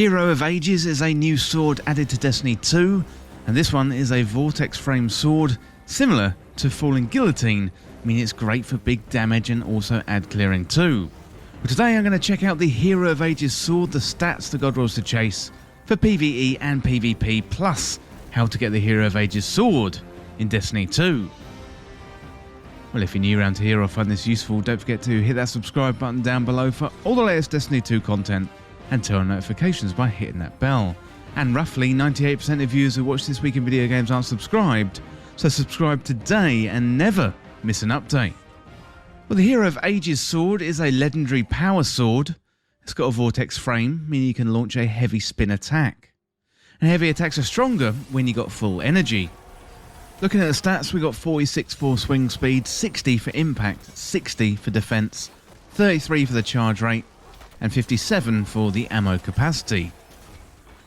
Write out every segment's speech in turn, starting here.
Hero of Aegis is a new sword added to Destiny 2, and this one is a vortex frame sword similar to Falling Guillotine, meaning it's great for big damage and also ad clearing too. But today I'm going to check out the Hero of Aegis sword, the stats the god rolls to chase for PVE and PVP, plus how to get the Hero of Aegis sword in Destiny 2. Well, if you're new around here or find this useful, don't forget to hit that subscribe button down below for all the latest Destiny 2 content, and turn on notifications by hitting that bell. And roughly 98% of viewers who watch This Week in Video Games aren't subscribed, so subscribe today and never miss an update. Well, the Hero of Aegis sword is a legendary power sword. It's got a vortex frame, meaning you can launch a heavy spin attack. And heavy attacks are stronger when you got full energy. Looking at the stats, we got 46 for swing speed, 60 for impact, 60 for defense, 33 for the charge rate, and 57 for the ammo capacity.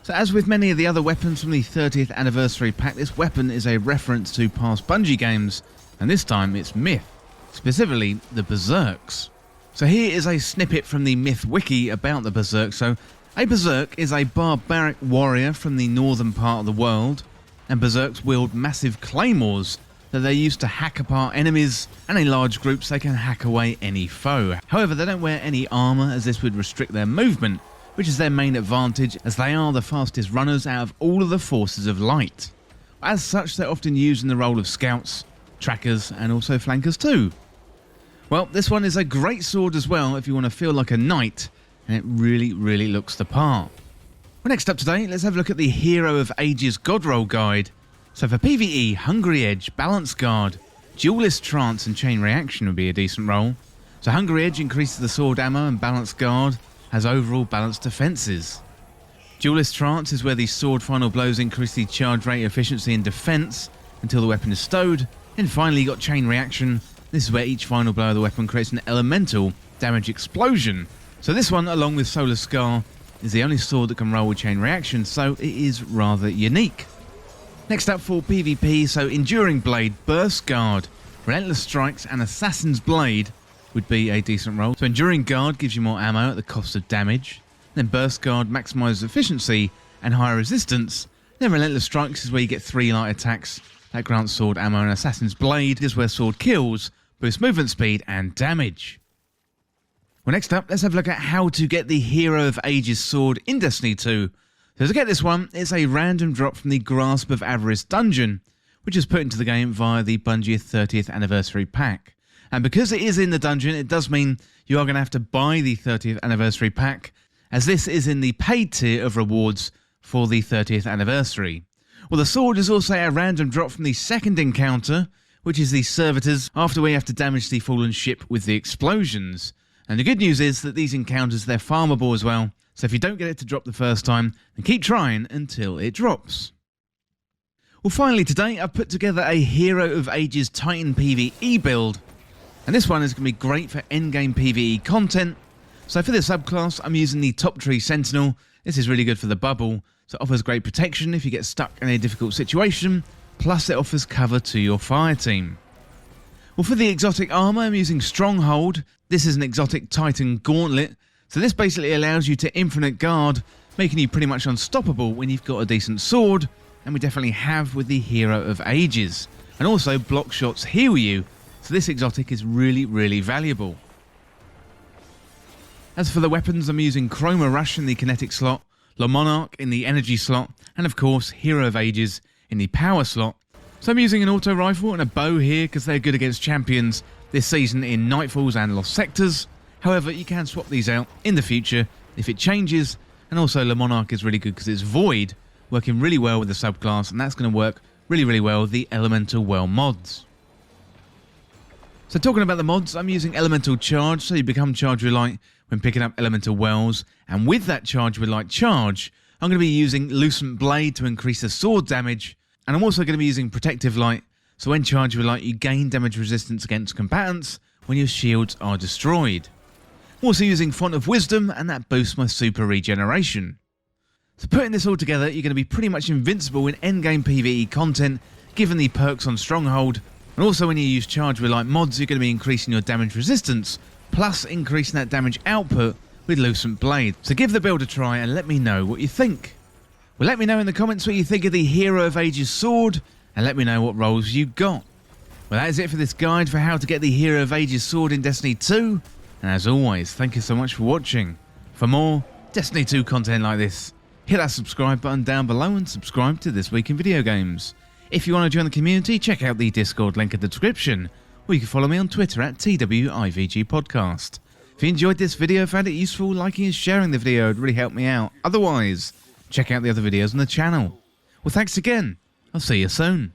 So as with many of the other weapons from the 30th anniversary pack, this weapon is a reference to past Bungie games, and this time it's Myth, specifically the Berserks. So here is a snippet from the Myth wiki about the Berserk. So a Berserk is a barbaric warrior from the northern part of the world, and Berserks wield massive claymores that they use to hack apart enemies, and in large groups they can hack away any foe. However, they don't wear any armour, as this would restrict their movement, which is their main advantage, as they are the fastest runners out of all of the forces of light. As such, they're often used in the role of scouts, trackers, and also flankers too. Well, this one is a great sword as well if you want to feel like a knight, and it really looks the part. Well, next up today, let's have a look at the Hero of Aegis God Roll Guide. So for PvE, Hungry Edge, Balance Guard, Duelist Trance and Chain Reaction would be a decent roll. So Hungry Edge increases the sword ammo, and Balance Guard has overall balanced defences. Duelist Trance is where the sword final blows increase the charge rate, efficiency and defence until the weapon is stowed. And finally you got Chain Reaction. This is where each final blow of the weapon creates an elemental damage explosion. So this one, along with Solar Scar, is the only sword that can roll with Chain Reaction, so it is rather unique. Next up for PvP, so Enduring Blade, Burst Guard, Relentless Strikes and Assassin's Blade would be a decent roll. So Enduring Guard gives you more ammo at the cost of damage. Then Burst Guard maximises efficiency and higher resistance. Then Relentless Strikes is where you get 3 light attacks that grant sword ammo, and Assassin's Blade is where sword kills boosts movement speed and damage. Well, next up, let's have a look at how to get the Hero of Aegis sword in Destiny 2. So to get this one, it's a random drop from the Grasp of Avarice dungeon, which is put into the game via the Bungie 30th anniversary pack. And because it is in the dungeon, it does mean you are going to have to buy the 30th anniversary pack, as this is in the paid tier of rewards for the 30th anniversary. Well, the sword is also a random drop from the second encounter, which is the Servitors, after we have to damage the fallen ship with the explosions. And the good news is that these encounters, they're farmable as well, so if you don't get it to drop the first time, then keep trying until it drops. Well, finally today I've put together a Hero of Aegis Titan PvE build, and this one is going to be great for endgame PvE content. So for this subclass, I'm using the Top Tree Sentinel. This is really good for the bubble, so it offers great protection if you get stuck in a difficult situation, plus it offers cover to your fire team. Well, for the exotic armour, I'm using Stronghold. This is an exotic Titan Gauntlet, so this basically allows you to infinite guard, making you pretty much unstoppable when you've got a decent sword, and we definitely have with the Hero of Aegis. And also block shots heal you, so this exotic is really valuable. As for the weapons, I'm using Chroma Rush in the kinetic slot, Le Monarch in the energy slot, and of course Hero of Aegis in the power slot. So I'm using an auto rifle and a bow here because they're good against champions this season in Nightfalls and Lost Sectors. However, you can swap these out in the future if it changes, and also Le Monarch is really good because it's Void, working really well with the subclass, and that's going to work really well with the Elemental Well mods. So talking about the mods, I'm using Elemental Charge, so you become Charged with Light when picking up Elemental Wells, and with that Charged with Light charge, I'm going to be using Lucent Blade to increase the sword damage, and I'm also going to be using Protective Light, so when Charged with Light you gain damage resistance against combatants when your shields are destroyed. I'm also using Font of Wisdom, and that boosts my super regeneration. So putting this all together, you're going to be pretty much invincible in endgame PvE content, given the perks on Stronghold, and also when you use Charged with Light mods, you're going to be increasing your damage resistance, plus increasing that damage output with Lucent Blade. So give the build a try and let me know what you think. Well, let me know in the comments what you think of the Hero of Aegis sword, and let me know what rolls you got. Well, that is it for this guide for how to get the Hero of Aegis sword in Destiny 2, and as always, thank you so much for watching. For more Destiny 2 content like this, hit that subscribe button down below and subscribe to This Week in Video Games. If you want to join the community, check out the Discord link in the description, or you can follow me on Twitter at TWIVG Podcast. If you enjoyed this video, found it useful, liking and sharing the video would really help me out. Otherwise, check out the other videos on the channel. Well, thanks again. I'll see you soon.